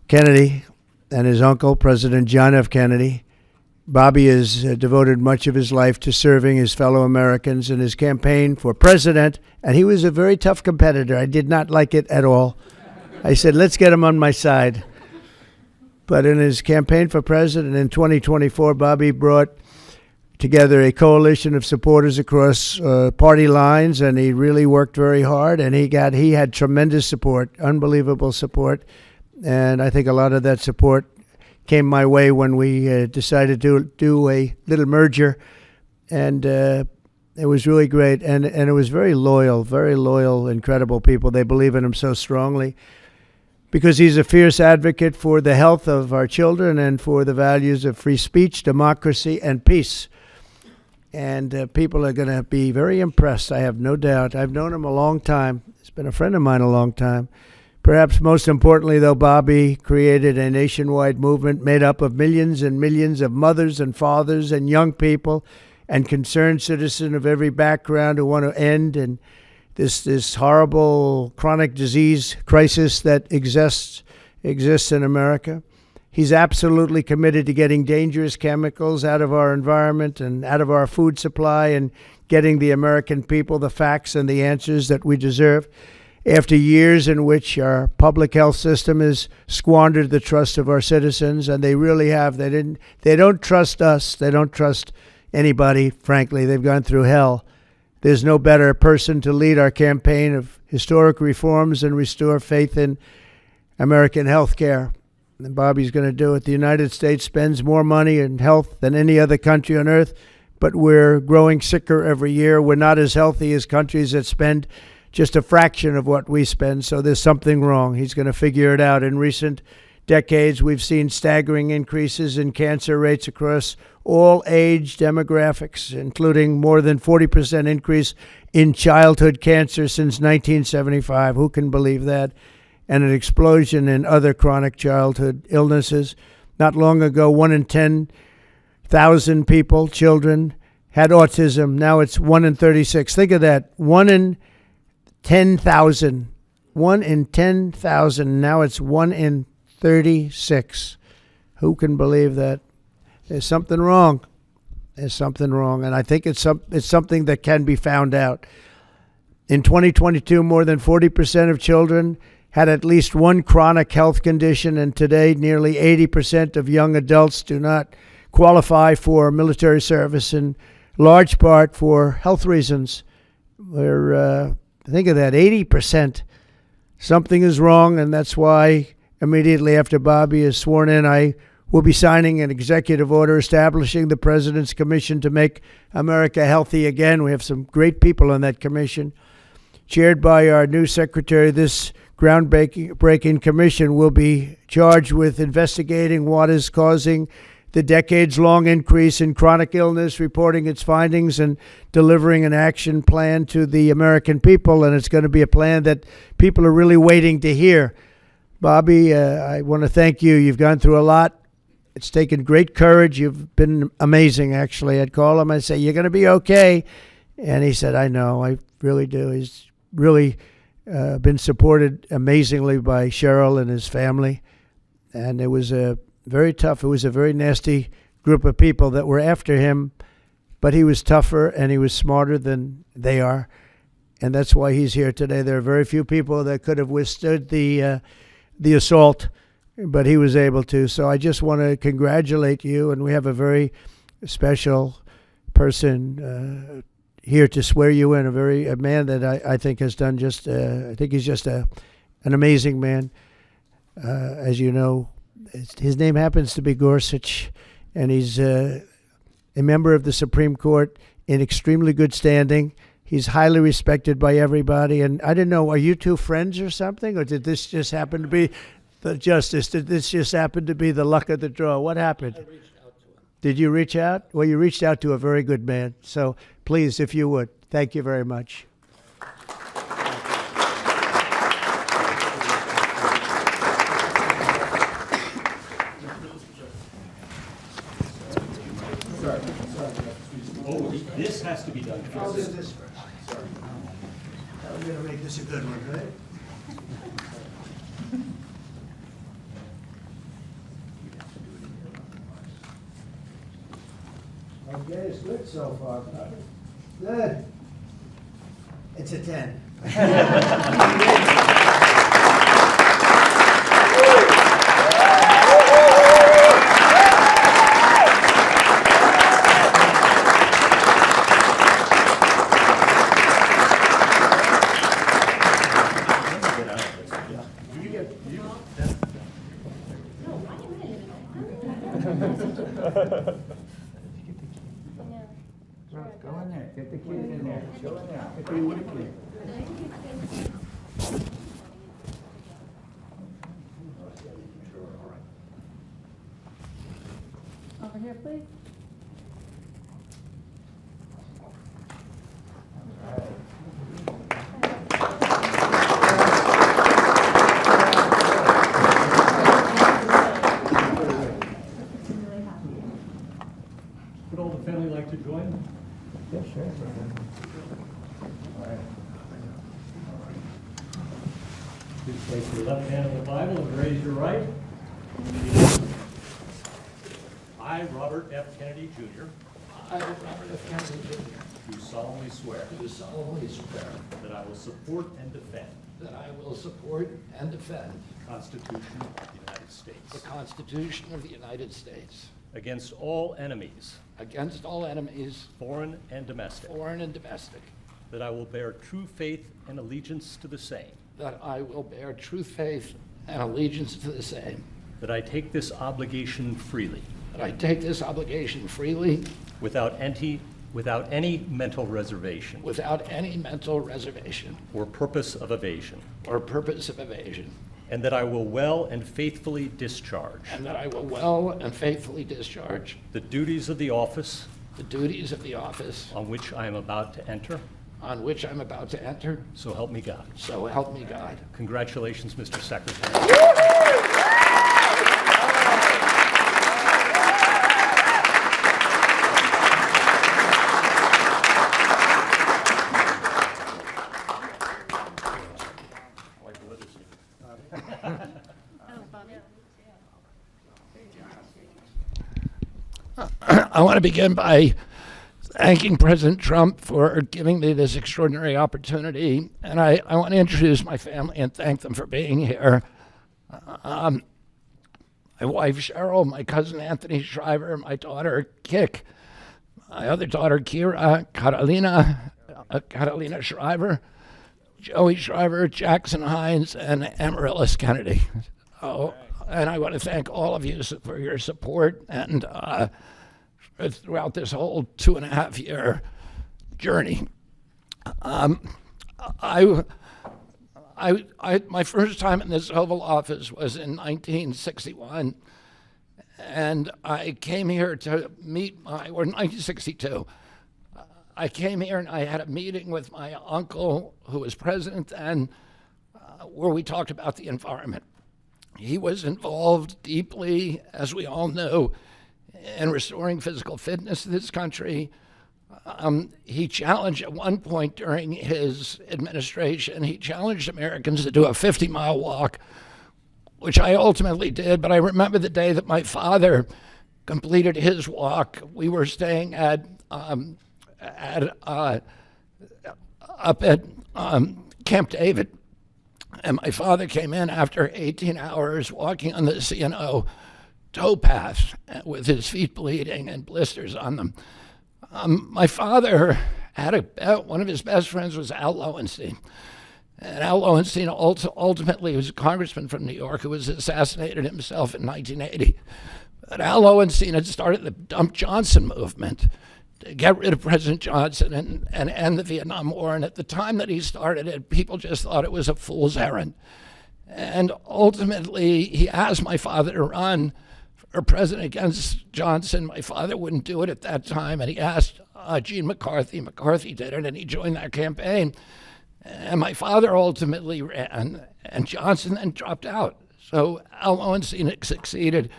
Kennedy, and his uncle, President John F. Kennedy, Bobby has devoted much of his life to serving his fellow Americans in his campaign for president, and he was a very tough competitor. I did not like it at all. I said, let's get him on my side. But in his campaign for president in 2024, Bobby brought together a coalition of supporters across party lines, and he really worked very hard, and he had tremendous support, unbelievable support, and I think a lot of that support came my way when we decided to do a little merger, and it was really great, and it was very loyal, incredible people. They believe in him so strongly because he's a fierce advocate for the health of our children and for the values of free speech, democracy, and peace. And people are going to be very impressed, I have no doubt. I've known him a long time. He's been a friend of mine a long time. Perhaps most importantly, though, Bobby created a nationwide movement made up of millions and millions of mothers and fathers and young people and concerned citizens of every background who want to end and this horrible chronic disease crisis that exists in America. He's absolutely committed to getting dangerous chemicals out of our environment and out of our food supply and getting the American people the facts and the answers that we deserve. After years in which our public health system has squandered the trust of our citizens, and they really have. They don't trust us. They don't trust anybody, frankly. They've gone through hell. There's no better person to lead our campaign of historic reforms and restore faith in American health care. And Bobby's going to do it. The United States spends more money in health than any other country on earth, but we're growing sicker every year. We're not as healthy as countries that spend just a fraction of what we spend, so there's something wrong. He's going to figure it out. In recent decades, we've seen staggering increases in cancer rates across all age demographics, including more than 40% increase in childhood cancer since 1975. Who can believe that? And an explosion in other chronic childhood illnesses. Not long ago, 1 in 10,000 people, children, had autism. Now it's 1 in 36. Think of that. 1 in 10,000. 1 in 10,000. Now it's 1 in 36. Who can believe that? There's something wrong. There's something wrong. And I think it's something that can be found out. In 2022, more than 40% of children had at least one chronic health condition, and today nearly 80% of young adults do not qualify for military service, in large part for health reasons. Think of that, 80%. Something is wrong, and that's why immediately after Bobby is sworn in, I will be signing an executive order establishing the President's Commission to Make America Healthy Again. We have some great people on that commission. Chaired by our new secretary, this groundbreaking commission will be charged with investigating what is causing the decades-long increase in chronic illness, reporting its findings, and delivering an action plan to the American people. And it's going to be a plan that people are really waiting to hear. Bobby, I want to thank you. You've gone through a lot. It's taken great courage. You've been amazing, actually. I'd call him and say, you're going to be okay. And he said, I know, I really do. He's really been supported amazingly by Cheryl and his family. And it was very tough. It was a very nasty group of people that were after him, but he was tougher and he was smarter than they are. And that's why he's here today. There are very few people that could have withstood the assault, but he was able to. So I just want to congratulate you, and we have a very special person here to swear you in, a man that I think has done I think he's just an amazing man. As you know, his name happens to be Gorsuch, and he's a member of the Supreme Court in extremely good standing. He's highly respected by everybody. And I didn't know, are you two friends or something? Or did this just happen to be the justice? Did this just happen to be the luck of the draw? What happened? I reached out to him. Did you reach out? Well, you reached out to a very good man. So please, if you would, thank you very much. This has to be done first. I'll do this first. Sorry. I'm going to make this a good one, right? Okay, it's good so far. Good. It's a 10. Go in there, get the kid in there, go in there, get the kid. Over here, please. Would all the family like to join? Yes, sure. Please place your left hand on the Bible and raise your right. I, Robert F. Kennedy, Jr. I, Robert F. Kennedy, Jr. Do solemnly swear do solemnly swear that I will support and defend that I will support and defend the Constitution of the United States the Constitution of the United States against all enemies, against all enemies, foreign and domestic, that I will bear true faith and allegiance to the same, that I will bear true faith and allegiance to the same, that I take this obligation freely, that I take this obligation freely without any mental reservation without any mental reservation or purpose of evasion, and that I will well and faithfully discharge the duties of the office on which I am about to enter. So help me God. So help me God. Congratulations, Mr. Secretary. I want to begin by thanking President Trump for giving me this extraordinary opportunity, and I want to introduce my family and thank them for being here. My wife Cheryl, my cousin Anthony Shriver, my daughter Kik, my other daughter Kira, Catalina Shriver, Joey Shriver, Jackson Hines, and Amaryllis Kennedy. Oh, and I want to thank all of you for your support and throughout this whole 2.5-year journey. My first time in this Oval Office was in 1961, and I came here to meet or 1962. I came here and I had a meeting with my uncle, who was president then, where we talked about the environment. He was involved deeply, as we all know, in restoring physical fitness to this country. He challenged at one point during his administration, he challenged Americans to do a 50-mile walk, which I ultimately did. But I remember the day that my father completed his walk. We were staying up at Camp David, and my father came in after 18 hours walking on the C&O towpath with his feet bleeding and blisters on them. My father had one of his best friends was Al Lowenstein. And Al Lowenstein ultimately was a congressman from New York who was assassinated himself in 1980. But Al Lowenstein had started the Dump Johnson movement to get rid of President Johnson and end the Vietnam War. And at the time that he started it, people just thought it was a fool's errand. And ultimately, he asked my father to run for president against Johnson. My father wouldn't do it at that time, and he asked Gene McCarthy. McCarthy did it, and he joined that campaign. And my father ultimately ran, and Johnson then dropped out. So Al Lowenstein succeeded.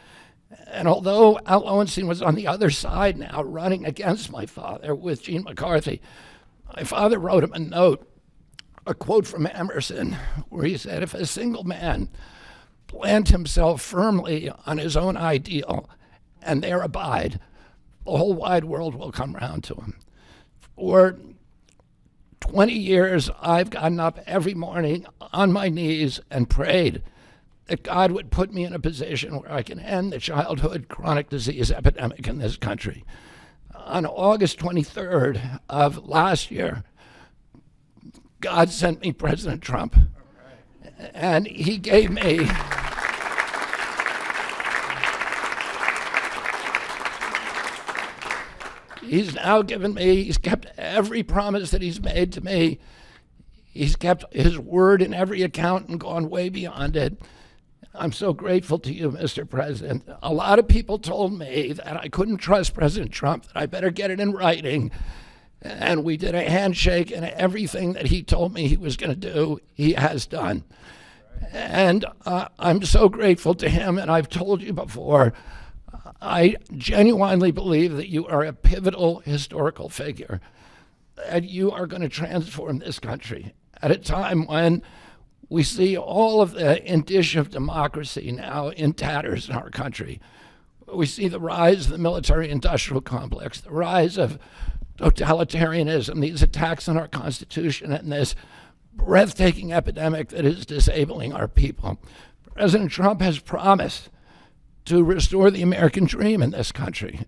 And although Al Lowenstein was on the other side now, running against my father with Gene McCarthy, my father wrote him a note, a quote from Emerson, where he said, "If a single man plant himself firmly on his own ideal and there abide, the whole wide world will come around to him. For 20 years, I've gotten up every morning on my knees and prayed that God would put me in a position where I can end the childhood chronic disease epidemic in this country. On August 23rd of last year, God sent me President Trump. And he gave me he's now given me, he's kept every promise that he's made to me. He's kept his word in every account and gone way beyond it. I'm so grateful to you, Mr. President. A lot of people told me that I couldn't trust President Trump, that I better get it in writing. And we did a handshake, and everything that he told me he was going to do, he has done. And I'm so grateful to him, and I've told you before, I genuinely believe that you are a pivotal historical figure, that you are going to transform this country at a time when we see all of the indicia of democracy now in tatters in our country. We see the rise of the military-industrial complex, the rise of totalitarianism, these attacks on our Constitution, and this breathtaking epidemic that is disabling our people. President Trump has promised to restore the American dream in this country.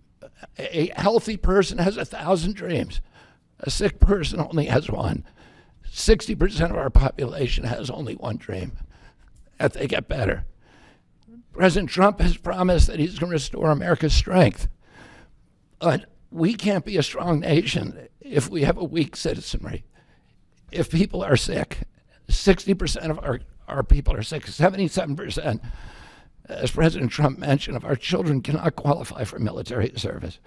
A healthy person has 1,000 dreams. A sick person only has one. 60% of our population has only one dream, that they get better. President Trump has promised that he's going to restore America's strength. But we can't be a strong nation if we have a weak citizenry. If people are sick, 60% of our people are sick, 77%, as President Trump mentioned, of our children cannot qualify for military service.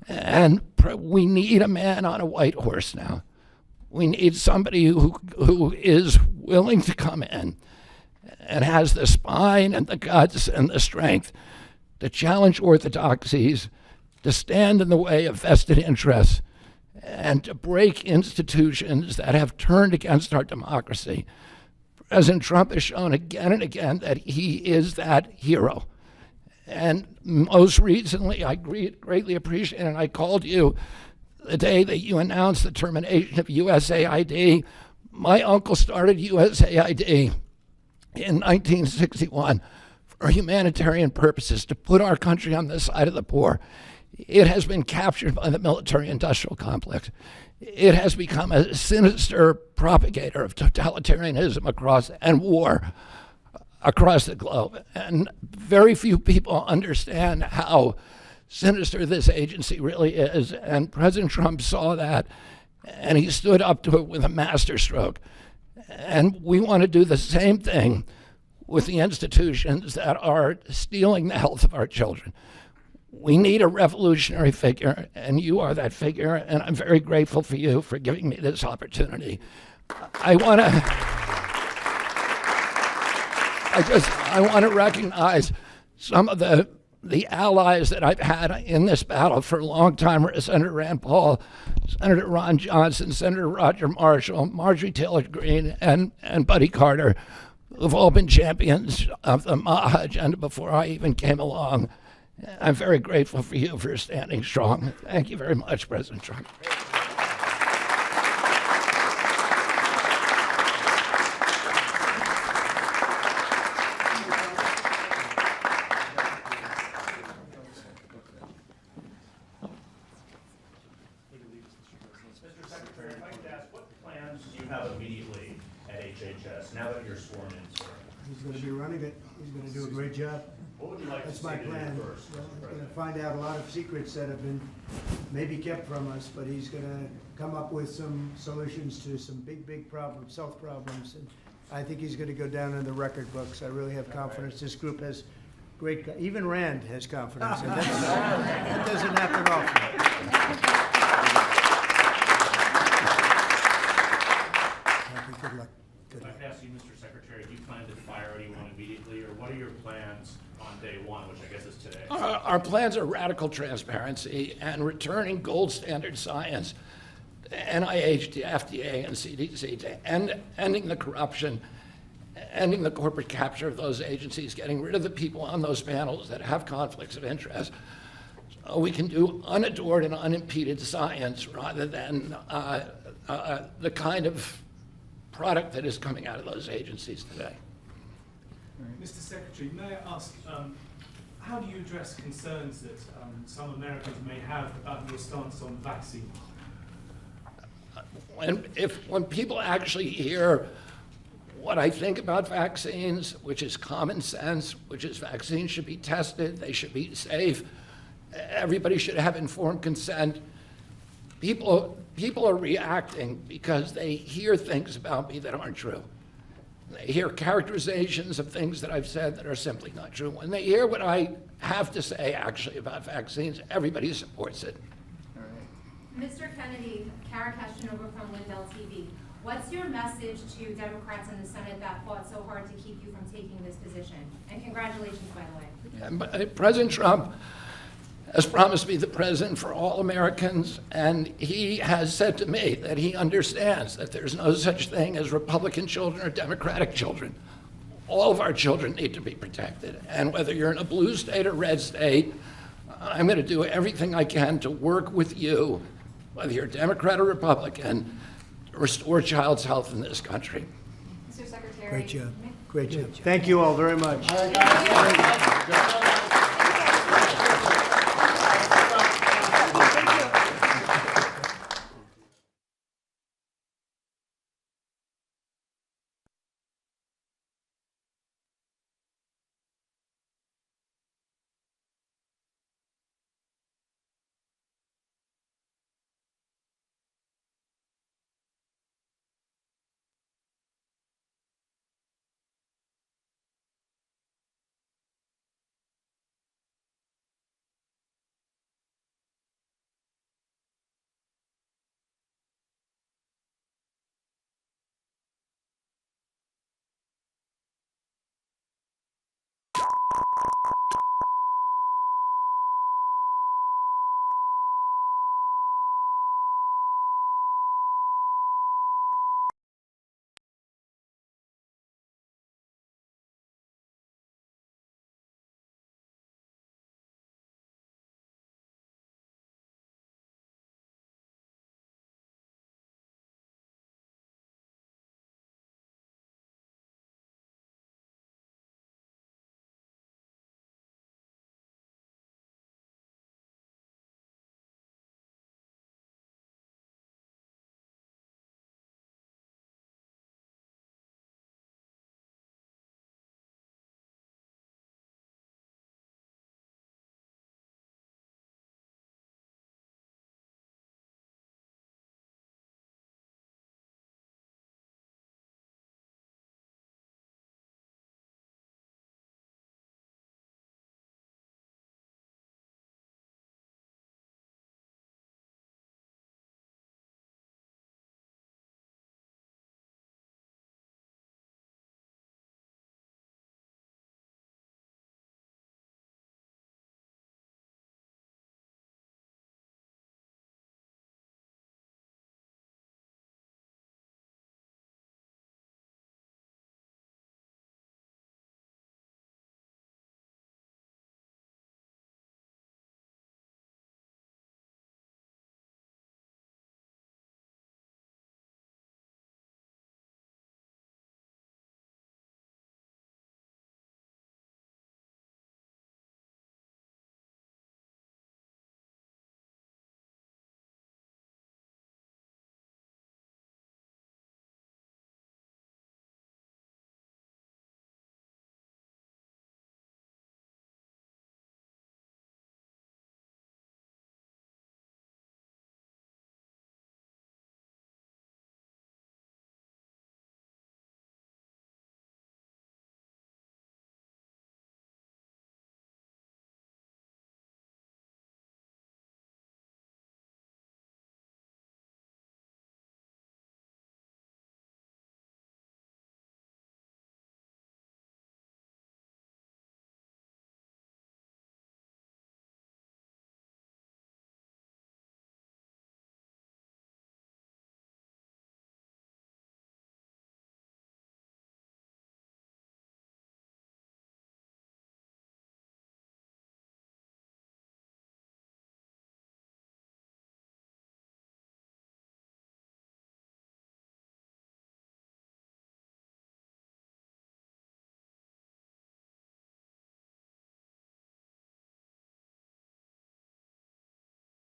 And we need a man on a white horse now. We need somebody who is willing to come in and has the spine and the guts and the strength to challenge orthodoxies, to stand in the way of vested interests, and to break institutions that have turned against our democracy. President Trump has shown again and again that he is that hero. And most recently, I greatly appreciate it, and I called you the day that you announced the termination of USAID. My uncle started USAID in 1961 for humanitarian purposes, to put our country on the side of the poor. It has been captured by the military-industrial complex. It has become a sinister propagator of totalitarianism and war across the globe. And very few people understand how sinister this agency really is. And President Trump saw that, and he stood up to it with a masterstroke. And we want to do the same thing with the institutions that are stealing the health of our children. We need a revolutionary figure, and you are that figure, and I'm very grateful for you for giving me this opportunity. I want to recognize some of the allies that I've had in this battle for a long time: Senator Rand Paul, Senator Ron Johnson, Senator Roger Marshall, Marjorie Taylor Greene, and Buddy Carter, who've all been champions of the MAHA agenda before I even came along. I'm very grateful for you for standing strong. Thank you very much, President Trump. Mr. Secretary, if I could ask, what plans do you have immediately at HHS now that you're sworn in, sir? He's going to be running it. He's going to do a great job. What would you like That's to my see to do plan. first, Well, Mr. he's going to President? find out a lot of secrets that have been maybe kept from us, but he's going to come up with some solutions to some big problems, health problems. And I think he's going to go down in the record books. I really have confidence. This group has great, even Rand has confidence, and that doesn't happen often. Good luck. If I could ask you, Mr. Secretary, do you plan to fire anyone immediately, or what are your plans on day one, which I guess is today? Our plans are radical transparency and returning gold standard science to NIH, to FDA, and CDC, to ending the corruption, ending the corporate capture of those agencies, getting rid of the people on those panels that have conflicts of interest. we can do unadored and unimpeded science rather than the kind of product that is coming out of those agencies today. Mr. Secretary, may I ask, how do you address concerns that some Americans may have about your stance on vaccines? When people actually hear what I think about vaccines, which is common sense, which is vaccines should be tested, they should be safe, everybody should have informed consent, people are reacting because they hear things about me that aren't true. They hear characterizations of things that I've said that are simply not true. When they hear what I have to say actually about vaccines, everybody supports it. Mr. Kennedy, Kara Keshenova from Lindell TV. What's your message to Democrats in the Senate that fought so hard to keep you from taking this position? And congratulations, by the way. President Trump has promised to be the president for all Americans, and he has said to me that he understands that there's no such thing as Republican children or Democratic children. All of our children need to be protected, and whether you're in a blue state or red state, I'm going to do everything I can to work with you, whether you're Democrat or Republican, to restore child's health in this country. Mr. Secretary. Great job. Great job. Thank you all very much.